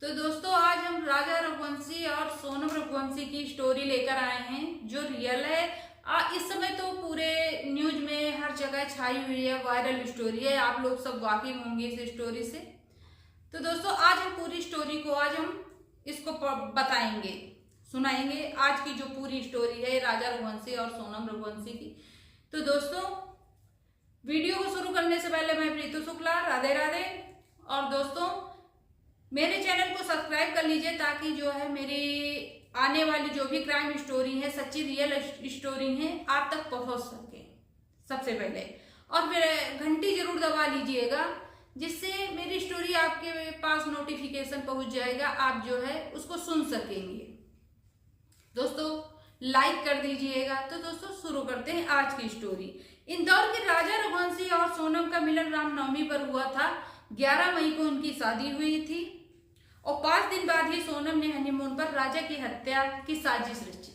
तो दोस्तों आज हम राजा रघुवंशी और सोनम रघुवंशी की स्टोरी लेकर आए हैं जो रियल है। इस समय तो पूरे न्यूज में हर जगह छाई हुई है, वायरल स्टोरी है। आप लोग सब वाकिफ होंगे इस स्टोरी से। तो दोस्तों आज हम पूरी स्टोरी को इसको बताएंगे, सुनाएंगे। आज की जो पूरी स्टोरी है राजा रघुवंशी और सोनम रघुवंशी की। तो दोस्तों वीडियो को शुरू करने से पहले मैं प्रीतु शुक्ला, राधे राधे। और दोस्तों मेरे चैनल को सब्सक्राइब कर लीजिए ताकि जो है मेरी आने वाली जो भी क्राइम स्टोरी है, सच्ची रियल स्टोरी है, आप तक पहुंच सके सबसे पहले। और फिर घंटी जरूर दबा लीजिएगा जिससे मेरी स्टोरी आपके पास नोटिफिकेशन पहुंच जाएगा, आप जो है उसको सुन सकेंगे। दोस्तों लाइक कर दीजिएगा। तो दोस्तों शुरू करते हैं आज की स्टोरी। इंदौर के राजा रघुवंशी और सोनम का मिलन रामनवमी पर हुआ था। 11 मई को उनकी शादी हुई थी और 5 दिन बाद ही सोनम ने हनीमून पर राजा की हत्या की साजिश रची।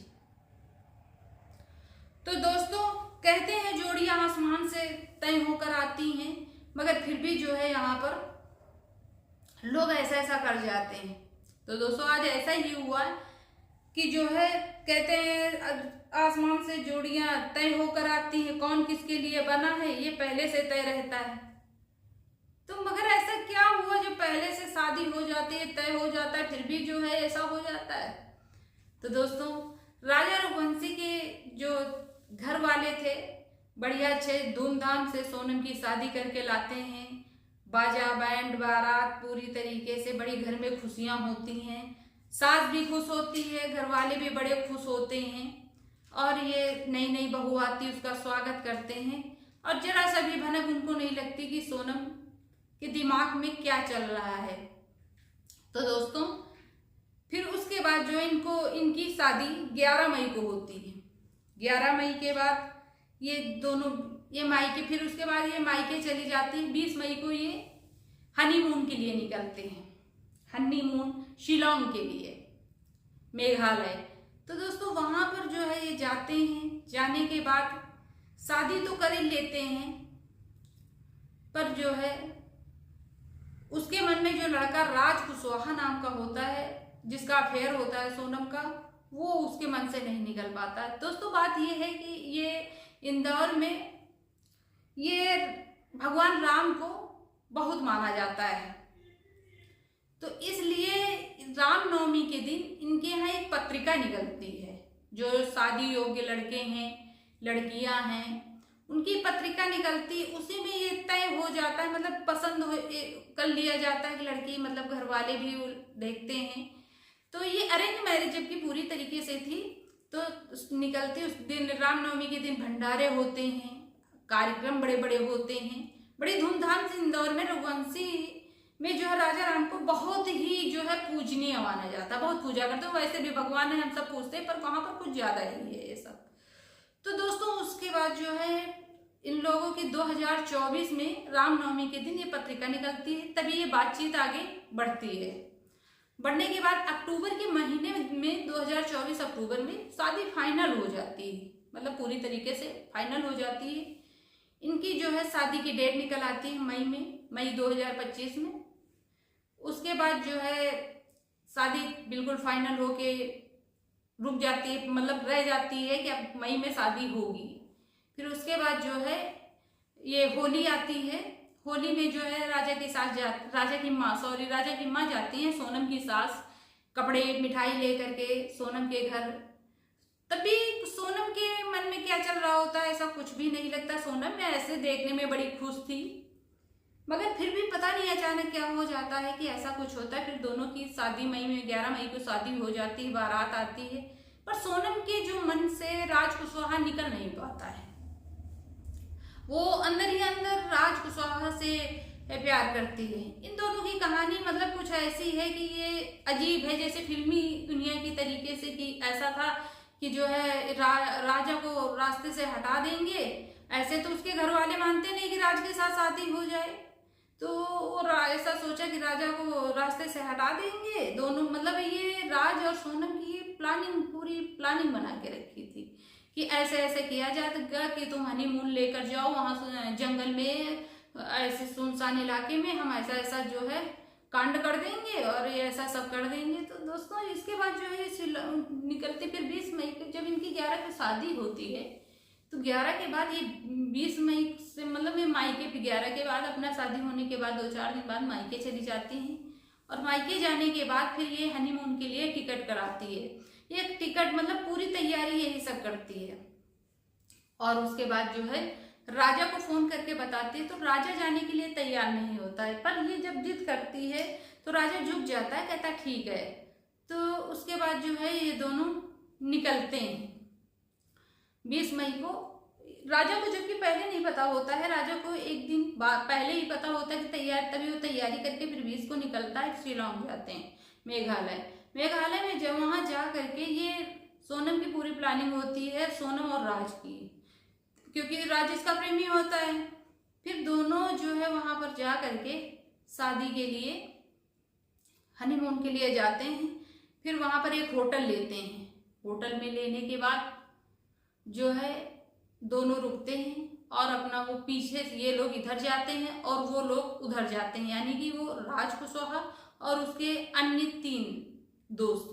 तो दोस्तों कहते हैं जोड़ियां आसमान से तय होकर आती हैं, मगर फिर भी जो है यहाँ पर लोग ऐसा कर जाते हैं। तो दोस्तों आज ऐसा ही हुआ कि जो है कहते हैं आसमान से जोड़ियां तय होकर आती हैं, कौन किसके लिए बना है ये पहले से तय रहता है। तो मगर ऐसा क्या हुआ जो पहले से शादी हो जाती है, तय हो जाता है, फिर भी जो है ऐसा हो जाता है। तो दोस्तों राजा रघुवंशी के जो घर वाले थे बढ़िया अच्छे धूमधाम से सोनम की शादी करके लाते हैं। बाजा बैंड बारात पूरी तरीके से, बड़ी घर में खुशियां होती हैं। सास भी खुश होती है, घर वाले भी बड़े खुश होते हैं और ये नई नई बहू आती उसका स्वागत करते हैं। और जरा सा भी भनक उनको नहीं लगती कि सोनम के दिमाग में क्या चल रहा है। तो दोस्तों फिर उसके बाद जो इनकी शादी 11 मई को होती है। 11 मई के बाद ये मायके, फिर उसके बाद ये मायके चली जाती है। 20 मई को ये हनीमून के लिए निकलते हैं, हनीमून शिलोंग के लिए, मेघालय। तो दोस्तों वहां पर जो है ये जाते हैं। जाने के बाद शादी तो कर ही लेते हैं, पर जो है उसके मन में जो लड़का राज कुशवाहा नाम का होता है, जिसका अफेयर होता है सोनम का, वो उसके मन से नहीं निकल पाता है। दोस्तों बात ये है कि ये इंदौर में ये भगवान राम को बहुत माना जाता है। तो इसलिए रामनवमी के दिन इनके यहाँ एक पत्रिका निकलती है। जो शादी योग्य लड़के हैं, लड़कियां हैं, उनकी पत्रिका निकलती, उसी में ये तय हो जाता है, मतलब पसंद कर लिया जाता है कि लड़की, मतलब घर वाले भी देखते हैं। तो ये अरेंज मैरिज जबकि पूरी तरीके से थी, तो निकलती उस दिन रामनवमी के दिन भंडारे होते हैं, कार्यक्रम बड़े बड़े होते हैं, बड़ी धूमधाम से। इंदौर में रघुवंशी में जो है राजा राम को बहुत ही जो है पूजनीय माना जाता है, बहुत पूजा करते हैं। वैसे भी भगवान है, हम सब पूछते हैं, पर वहां पर कुछ ज्यादा ही है ये सब। तो दोस्तों उसके बाद जो है इन लोगों की 2024 में रामनवमी के दिन ये पत्रिका निकलती है। तभी ये बातचीत आगे बढ़ती है। बढ़ने के बाद अक्टूबर के महीने में 2024 अक्टूबर में शादी फाइनल हो जाती है, मतलब पूरी तरीके से फाइनल हो जाती है। इनकी जो है शादी की डेट निकल आती है मई 2025 में। उसके बाद जो है शादी बिल्कुल फाइनल होके रुक जाती है, मतलब रह जाती है कि अब मई में शादी होगी। फिर उसके बाद जो है ये होली आती है। होली में जो है राजा की माँ जाती हैं, सोनम की सास कपड़े मिठाई लेकर के सोनम के घर। तभी सोनम के मन में क्या चल रहा होता है ऐसा कुछ भी नहीं लगता। सोनम में ऐसे देखने में बड़ी खुश थी, मगर फिर भी पता नहीं अचानक क्या हो जाता है कि ऐसा कुछ होता है। फिर दोनों की शादी 11 मई को शादी हो जाती है, बारात आती है, पर सोनम के जो मन से राज कुशवाहा निकल नहीं पाता है। वो अंदर ही अंदर राज कुशवाहा से प्यार करती है। इन दोनों की कहानी मतलब कुछ ऐसी है कि ये अजीब है, जैसे फिल्मी दुनिया की तरीके से, कि ऐसा था कि जो है राजा को रास्ते से हटा देंगे। ऐसे तो उसके घर वाले मानते नहीं कि राज के साथ शादी हो जाए, तो वो ऐसा सोचा कि राजा को रास्ते से हटा देंगे दोनों। मतलब ये राज और सोनम की पूरी प्लानिंग बना के रखी थी कि ऐसे ऐसे किया जाएगा कि तुम हनीमून लेकर जाओ वहां जंगल में, ऐसे सुनसान इलाके में हम ऐसा ऐसा जो है कांड कर देंगे और ये ऐसा सब दोस्तों इसके बाद जो है ये निकलते, फिर 20 मई को जब इनकी 11 को शादी होती है, तो 11 के बाद ये 20 मई से मतलब ये मायके, फिर 11 के बाद अपना शादी होने के बाद 2-4 दिन बाद मायके चली जाती हैं। और मायके जाने के बाद फिर ये हनीमून के लिए टिकट कराती है। ये टिकट मतलब पूरी तैयारी यही सब करती है। और उसके बाद जो है राजा को फोन करके बताती है, तो राजा जाने के लिए तैयार नहीं होता है, पर ये जब जिद करती है तो राजा झुक जाता है, कहता ठीक है। तो उसके बाद जो है ये दोनों निकलते हैं 20 मई को। राजा को जबकि पहले नहीं पता होता है, राजा को एक दिन पहले ही पता होता है कि तैयार, तभी वो तैयारी करके फिर 20 को निकलता है, शिलांग जाते हैं मेघालय। मेघालय में जब वहां जा करके ये सोनम की पूरी प्लानिंग होती है, सोनम और राज की, क्योंकि राज इसका प्रेमी होता है। फिर दोनों जो है वहां पर जा करके शादी के लिए, हनीमून के लिए जाते हैं। फिर वहां पर एक होटल लेते हैं। होटल में लेने के बाद जो है दोनों रुकते हैं और अपना वो पीछे ये लोग इधर जाते हैं और वो लोग उधर जाते हैं, यानी कि वो राज कुशवाहा और उसके अन्य 3 दोस्त,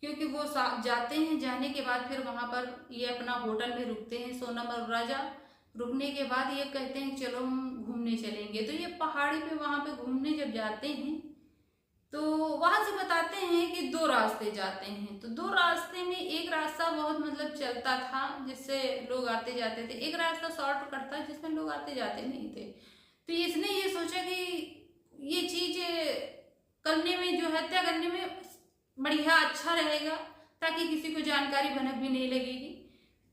क्योंकि वो जाते हैं। जाने के बाद फिर वहां पर ये अपना होटल में रुकते हैं, सोनम और राजा। रुकने के बाद ये कहते हैं चलो हम घूमने चलेंगे। तो ये पहाड़ी पे वहां पे घूमने जब जाते हैं तो वहां से बताते हैं कि 2 रास्ते जाते हैं। तो 2 रास्ते में एक रास्ता बहुत मतलब चलता था जिससे लोग आते जाते थे, एक रास्ता शॉर्टकट था जिसमें लोग आते जाते नहीं थे। तो इसने ये सोचा कि ये चीज करने में, जो हत्या करने में बढ़िया अच्छा रहेगा, ताकि किसी को जानकारी भनक भी नहीं लगेगी।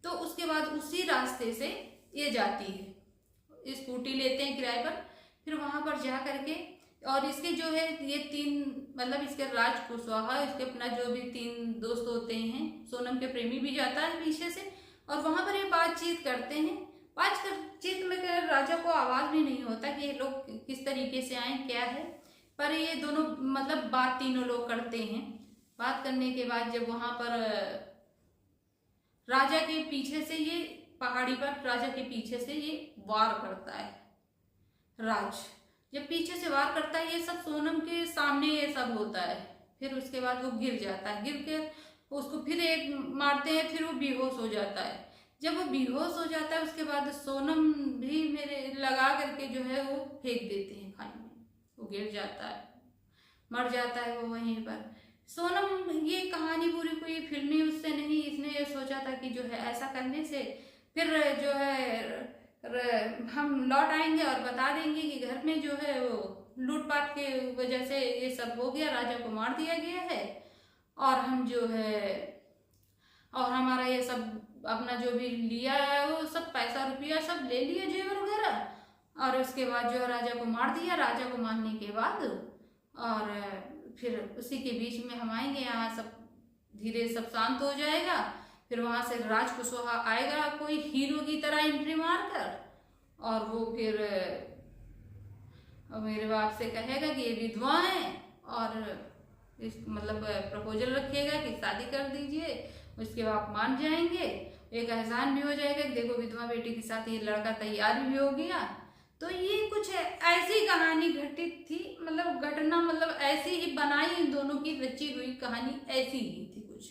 तो उसके बाद उसी रास्ते से ये जाती है, स्कूटी लेते हैं किराए पर। फिर वहां पर जा करके, और इसके जो है ये 3 मतलब इसके राज कुशवाहा, इसके अपना जो भी 3 दोस्त होते हैं, सोनम के प्रेमी भी जाता है पीछे से, और वहां पर ये बातचीत करते हैं। बातचीत में राजा को आवाज भी नहीं होता कि ये लोग किस तरीके से आए, क्या है, पर ये दोनों मतलब बात तीनों लोग करते हैं। बात करने के बाद जब वहां पर राजा के पीछे से ये पहाड़ी पर राजा के पीछे से ये वार करता है। राज जब पीछे से वार करता है, ये सब सोनम के सामने ये सब होता है। फिर उसके बाद वो गिर जाता है, गिर के उसको फिर एक मारते हैं, फिर वो बेहोश हो जाता है। जब वो बेहोश हो जाता है उसके बाद सोनम भी मेरे लगा करके जो है वो फेंक देते हैं खाई में, वो गिर जाता है, मर जाता है वो वहीं पर। सोनम, ये कहानी पूरी कोई फिल्मी उससे नहीं, इसने ये सोचा था कि जो है ऐसा करने से फिर जो है हम लौट आएंगे और बता देंगे कि घर में जो है वो लूटपाट के वजह से ये सब हो गया, राजा को मार दिया गया है, और हम जो है और हमारा ये सब अपना जो भी लिया है वो सब पैसा रुपया सब ले लिया, जेवर वगैरह, और उसके बाद जो है राजा को मार दिया। राजा को मारने के बाद और फिर उसी के बीच में हम आएंगे, यहाँ सब धीरे सब शांत हो जाएगा। फिर वहां से राज कुशवाहा आएगा कोई हीरो की तरह एंट्री मारकर, और वो फिर मेरे बाप से कहेगा कि ये विधवा है, और इस मतलब प्रपोजल रखेगा कि शादी कर दीजिए। उसके बाप मान जाएंगे, एक एहसान भी हो जाएगा कि देखो विधवा बेटी के साथ ये लड़का तैयार भी हो गया। तो ये कुछ ऐसी कहानी घटित थी, मतलब घटना मतलब ऐसी ही बनाई, इन दोनों की रची हुई कहानी ऐसी ही थी कुछ।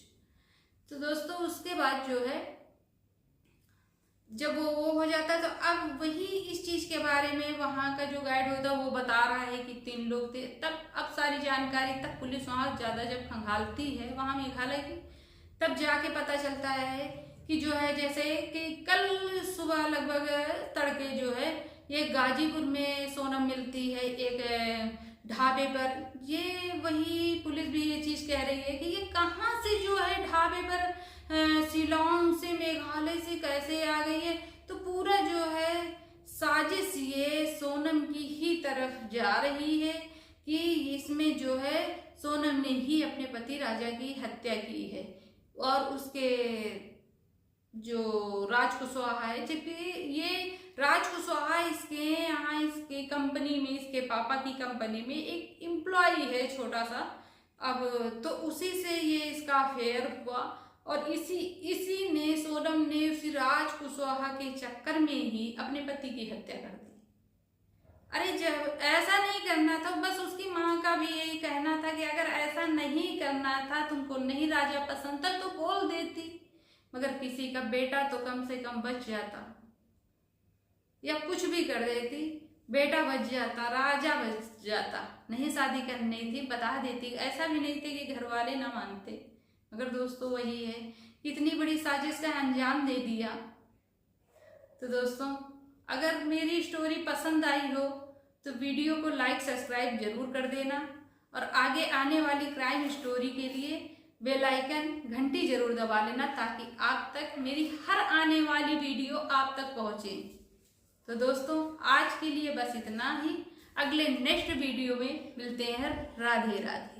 तो दोस्तों उसके बाद जो है जब वो हो जाता है, तो अब वही इस चीज के बारे में वहां का जो गाइड होता है वो बता रहा है कि 3 लोग थे। तब अब सारी जानकारी, तब पुलिस वहां ज्यादा जब खंगालती है वहां मेघालय की, तब जाके पता चलता है कि जो है जैसे कि कल सुबह लगभग तड़के जो है ये गाजीपुर में सोनम मिलती है एक ढाबे पर। ये वही पुलिस भी ये चीज कह रही है कि ये कहाँ से जो है ढाबे पर शिलांग से मेघालय से कैसे आ गई है। तो पूरा जो है साजिश ये सोनम की ही तरफ जा रही है कि इसमें जो है सोनम ने ही अपने पति राजा की हत्या की है, और उसके जो राज कुशवाहा है, जबकि ये राज कुशवाहा इसके यहाँ इसके कंपनी में, इसके पापा की कंपनी में एक एम्प्लॉय है छोटा सा। अब तो उसी से ये इसका अफेयर हुआ, और इसी ने सोनम ने उसी राज कुशवाहा के चक्कर में ही अपने पति की हत्या कर दी। अरे जब ऐसा नहीं करना था, बस उसकी माँ का भी यही कहना था कि अगर ऐसा नहीं करना था, तुमको नहीं राजा पसंद था तो बोल देती, मगर किसी का बेटा तो कम से कम बच जाता, या कुछ भी कर देती, बेटा बच जाता, राजा बच जाता। नहीं शादी करनी थी, बता देती, ऐसा भी नहीं थे कि घर वाले ना मानते। मगर दोस्तों वही है, इतनी बड़ी साजिश का अंजाम दे दिया। तो दोस्तों अगर मेरी स्टोरी पसंद आई हो तो वीडियो को लाइक सब्सक्राइब जरूर कर देना, और आगे आने वाली क्राइम स्टोरी के लिए बेल आइकन घंटी जरूर दबा लेना, ताकि आप तक मेरी हर आने वाली वीडियो आप तक पहुंचे। तो दोस्तों आज के लिए बस इतना ही, अगले नेक्स्ट वीडियो में मिलते हैं। राधे राधे।